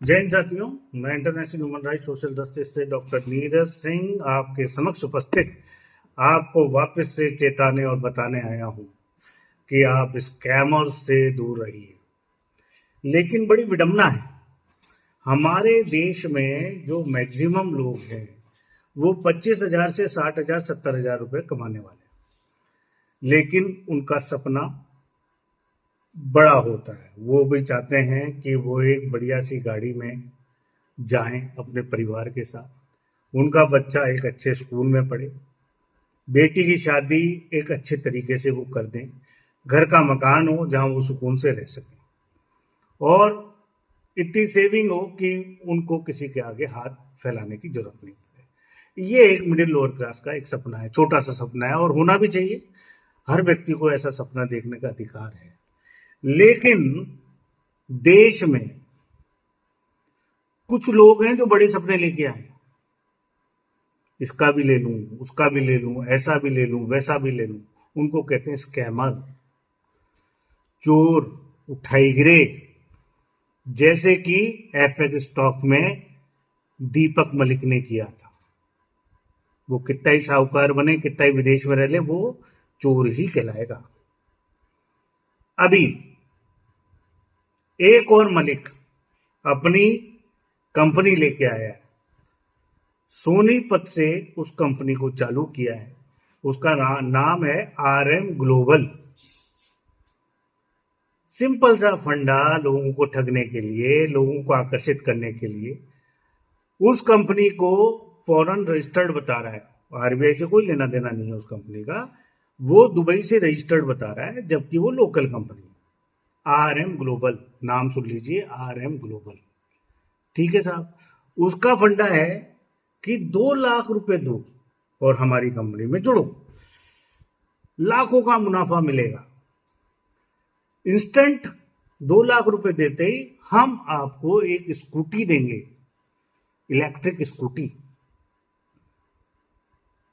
जय हिंद साथियों, मैं international human rights social justice से डॉक्टर नीरज सिंह आपके समक्ष उपस्थित आपको वापस से चेताने और बताने आया हूं कि आप स्कैमर्स से दूर रहिए। लेकिन बड़ी विडंबना है, हमारे देश में जो मैक्सिमम लोग हैं वो 25,000 से 60,000 70,000 रुपए कमाने वाले हैं। लेकिन उनका सपना बड़ा होता है, वो भी चाहते हैं कि वो एक बढ़िया सी गाड़ी में जाएं अपने परिवार के साथ, उनका बच्चा एक अच्छे स्कूल में पढ़े, बेटी की शादी एक अच्छे तरीके से वो कर दें, घर का मकान हो जहां वो सुकून से रह सकें और इतनी सेविंग हो कि उनको किसी के आगे हाथ फैलाने की जरूरत नहीं पड़े। ये एक मिडिल लोअर क्लास का एक सपना है, छोटा सा सपना है और होना भी चाहिए। हर व्यक्ति को ऐसा सपना देखने का अधिकार है। लेकिन देश में कुछ लोग हैं जो बड़े सपने लेके आए, इसका भी ले लूं, उसका भी ले लूं, ऐसा भी ले लूं, वैसा भी ले लूं। उनको कहते हैं स्कैमर, चोर, उठाईगिरे। जैसे कि एफएक्स स्टॉक में दीपक मलिक ने किया था। वो कितना ही साहूकार बने, कितना ही विदेश में रह ले, वो चोर ही कहलाएगा। अभी एक और मलिक अपनी कंपनी लेके आया है, सोनीपत से उस कंपनी को चालू किया है। उसका नाम है आरएम ग्लोबल। सिंपल सा फंडा, लोगों को ठगने के लिए, लोगों को आकर्षित करने के लिए। उस कंपनी को फॉरेन रजिस्टर्ड बता रहा है, आरबीआई से कोई लेना देना नहीं है उस कंपनी का, वो दुबई से रजिस्टर्ड बता रहा है, जबकि वो लोकल कंपनी है। आरएम ग्लोबल, नाम सुन लीजिए, आरएम ग्लोबल। ठीक है साहब, उसका फंडा है कि 2 लाख रुपए दो और हमारी कंपनी में जुड़ो, लाखों का मुनाफा मिलेगा। इंस्टेंट 2 लाख रुपए देते ही हम आपको एक स्कूटी देंगे, इलेक्ट्रिक स्कूटी।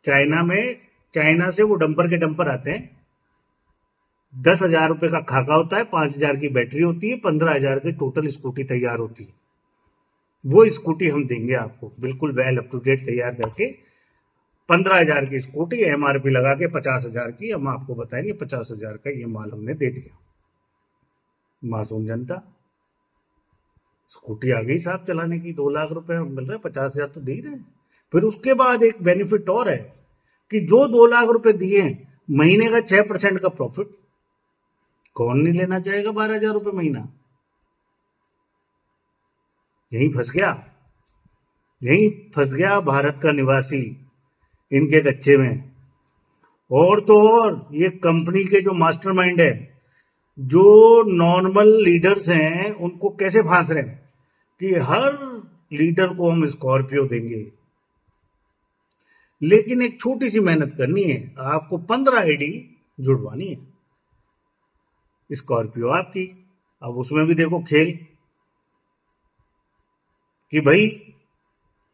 चाइना से वो डंपर के डंपर आते हैं। 10,000 रुपए का खाका होता है, 5,000 की बैटरी होती है, 15,000 की टोटल स्कूटी तैयार होती है। वो स्कूटी हम देंगे आपको बिल्कुल वेल अप टू डेट तैयार करके। 15,000 की स्कूटी, एमआरपी लगा के 50,000 की हम आपको बताएंगे। 50,000 का ये माल हमने दे दिया। मासूम जनता, स्कूटी आ गई साहब चलाने की, 2 लाख रुपए मिल रहे, 50,000 तो दे ही रहे हैं। फिर उसके बाद एक बेनिफिट और है कि जो 2 लाख रुपए दिए, महीने का 6% का प्रॉफिट। कौन नहीं लेना चाहेगा 12,000 रुपए महीना? यहीं फंस गया, यहीं फंस गया भारत का निवासी इनके गच्चे में। और तो और ये कंपनी के जो मास्टरमाइंड है, जो नॉर्मल लीडर्स हैं, उनको कैसे फांस रहे हैं कि हर लीडर को हम स्कॉर्पियो देंगे। लेकिन एक छोटी सी मेहनत करनी है, आपको 15 आईडी जुड़वानी है, स्कॉर्पियो आपकी। अब उसमें भी देखो खेल कि भाई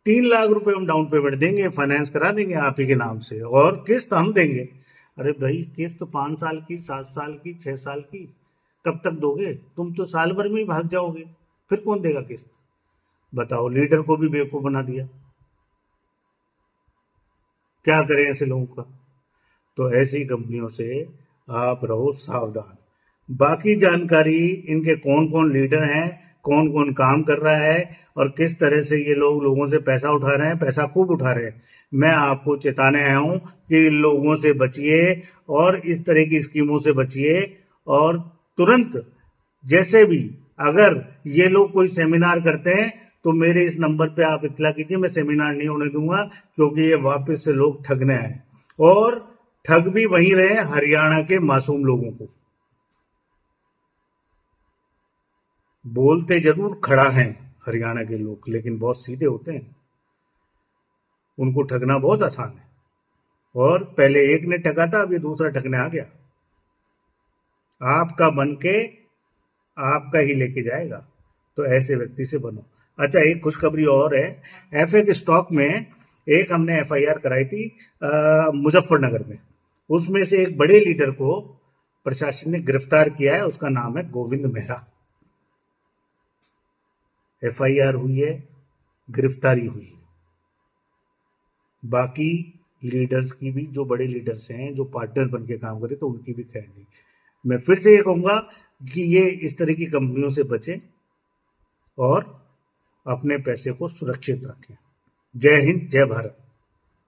3 लाख रुपए हम डाउन पेमेंट देंगे, फाइनेंस करा देंगे आप ही के नाम से और किस्त हम देंगे। अरे भाई, किस्त 5 साल की, 7 साल की, 6 साल की कब तक दोगे? तुम तो साल भर में ही भाग जाओगे, फिर कौन देगा किस्त? बताओ, लीडर को भी बेवकूफ बना दिया। क्या करें ऐसे लोगों का? तो ऐसी कंपनियों से आप रहो सावधान। बाकी जानकारी, इनके कौन कौन लीडर हैं, कौन कौन काम कर रहा है और किस तरह से ये लोग लोगों से पैसा उठा रहे हैं, पैसा खूब उठा रहे हैं, मैं आपको चेताने आया हूं कि इन लोगों से बचिए और इस तरह की स्कीमों से बचिए। और तुरंत, जैसे भी अगर ये लोग कोई सेमिनार करते हैं तो मेरे इस नंबर पे आप इत्तला कीजिए, मैं सेमिनार नहीं होने दूंगा, क्योंकि ये वापस से लोग ठगने आए और ठग भी वहीं रहे, हरियाणा के मासूम लोगों को। बोलते जरूर खड़ा हैं हरियाणा के लोग, लेकिन बहुत सीधे होते हैं, उनको ठगना बहुत आसान है। और पहले एक ने ठगा था, अब ये दूसरा ठगने आ गया, आपका बन के आपका ही लेके जाएगा। तो ऐसे व्यक्ति से बनो। अच्छा, एक खुशखबरी और है, एफए स्टॉक में एक हमने एफआईआर कराई थी मुजफ्फरनगर में। उसमें से एक बड़े लीडर को प्रशासन ने गिरफ्तार किया है, उसका नाम है गोविंद मेहरा। FIR हुई है, गिरफ्तारी हुई है। बाकी लीडर्स की भी, जो बड़े लीडर्स हैं, जो पार्टनर बन के काम करे, तो उनकी भी खैर नहीं। मैं फिर से ये कहूंगा कि ये इस तरह की कंपनियों से बचें और अपने पैसे को सुरक्षित रखें। जय हिंद, जय भारत।